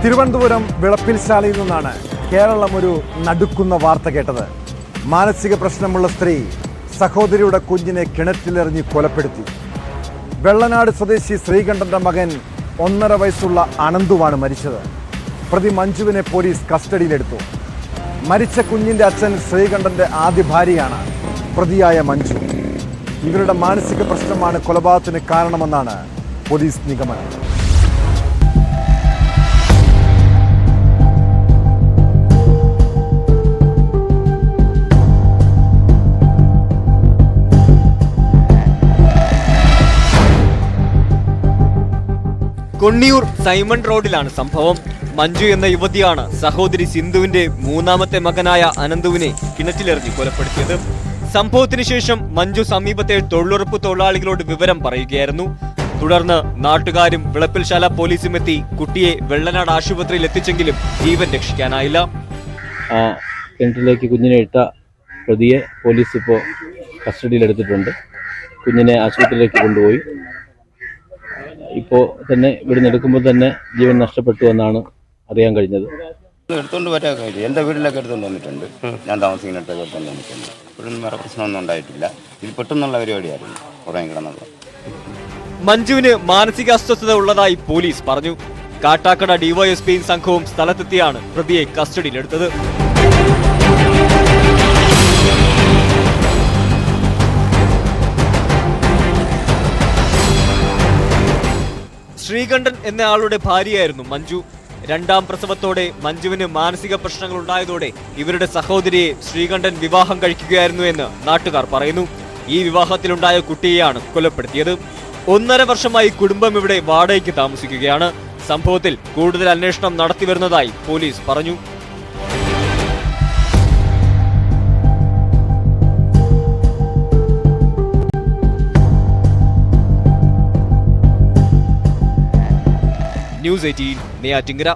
തിരുവനന്തപുരം വിളപ്പിൽശാലയിൽ നിന്നാണ് കേരളം ഒരു നടുക്കുന്ന വാർത്ത കേട്ടത്. മാനസിക പ്രശ്നമുള്ള സ്ത്രീ സഹോദരിയുടെ കുഞ്ഞിനെ കിണറ്റിലെറിഞ്ഞ് കൊലപ്പെടുത്തി. വെള്ളനാട് സ്വദേശി ശ്രീകണ്ഠന്റെ മകൻ 1.5 വയസ്സുള്ള അനന്തുവാണ് മരിച്ചത്. പ്രതി മഞ്ജുവിനെ പോലീസ് കസ്റ്റഡിയിലെടുത്തു. മരിച്ച കുഞ്ഞിന്റെ അച്ഛൻ ശ്രീകണ്ഠന്റെ ആദ്യ ഭാര്യയാണ് പ്രതിയായ മഞ്ജു. ഇവരുടെ മാനസിക പ്രശ്നമാണ് കൊലപാതകത്തിന് കാരണമെന്നാണ് പോലീസ് നിഗമനം. കൊണ്ണിയൂർ സൈമൺ റോഡിലാണ് സംഭവം. മഞ്ജു എന്ന യുവതിയാണ് സഹോദരി സിന്ധുവിന്റെ 3ാമത്തെ മകനായ അനന്തുവിനെ കിണറ്റിലെറിഞ്ഞ് കൊലപ്പെടുത്തിയത്. സംഭവത്തിന് ശേഷം മഞ്ജു സമീപത്തെ തൊഴിലുറപ്പ് തൊഴിലാളികളോട് വിവരം പറയുകയായിരുന്നു. തുടർന്ന് നാട്ടുകാരും വിളപ്പിൽശാല പോലീസും എത്തി കുട്ടിയെ വെള്ളനാട് ആശുപത്രിയിൽ എത്തിച്ചെങ്കിലും ജീവൻ രക്ഷിക്കാനായില്ല. കിണറ്റിലേക്ക് കുഞ്ഞിനെ ഇട്ട പ്രതിയെ പോലീസ് ഇപ്പോൾ കസ്റ്റഡിയിലെടുത്തിട്ടുണ്ട്. കുഞ്ഞിനെ ആശുപത്രിയിലേക്ക് കൊണ്ടുപോയി. ഇപ്പോൾ തന്നെ ഇവിടുന്ന് എടുക്കുമ്പോൾ തന്നെ ജീവൻ നഷ്ടപ്പെട്ടു എന്നാണ് അറിയാൻ കഴിഞ്ഞത്. എടുത്തുകൊണ്ട് വരാൻ കഴിയും. എൻ്റെ വീട്ടിലൊക്കെ എടുത്തുകൊണ്ട് വന്നിട്ടുണ്ട്. ഞാൻ താമസിക്കുന്നിടത്തൊക്കെ എടുത്തുകൊണ്ട് വന്നിട്ടുണ്ട്. ഇപ്പോഴൊന്നും വേറെ പ്രശ്നമൊന്നും ഉണ്ടായിട്ടില്ല. ഇത് പെട്ടെന്നുള്ള പരിപാടിയായിരുന്നു ഉറങ്ങി കിടന്നുള്ളത്. മഞ്ജുവിന് മാനസിക അസ്വസ്ഥത ഉള്ളതായി പോലീസ് പറഞ്ഞു. കാട്ടാക്കട ഡിവൈഎസ്പിയും സംഘവും സ്ഥലത്തെത്തിയാണ് പ്രതിയെ കസ്റ്റഡിയിലെടുത്തത്. ശ്രീകണ്ഠൻ എന്ന ആളുടെ ഭാര്യയായിരുന്നു മഞ്ജു. 2ാം പ്രസവത്തോടെ മഞ്ജുവിന് മാനസിക പ്രശ്നങ്ങൾ ഉണ്ടായതോടെ ഇവരുടെ സഹോദരിയെ ശ്രീകണ്ഠൻ വിവാഹം കഴിക്കുകയായിരുന്നു എന്ന് നാട്ടുകാർ പറയുന്നു. ഈ വിവാഹത്തിലുണ്ടായ കുട്ടിയെയാണ് കൊലപ്പെടുത്തിയത്. 1.5 വർഷമായി കുടുംബം ഇവിടെ വാടകയ്ക്ക് താമസിക്കുകയാണ്. സംഭവത്തിൽ കൂടുതൽ അന്വേഷണം നടത്തിവരുന്നതായി പോലീസ് പറഞ്ഞു. ന്യൂസ് 18 നെയ്യാറ്റിങ്കര.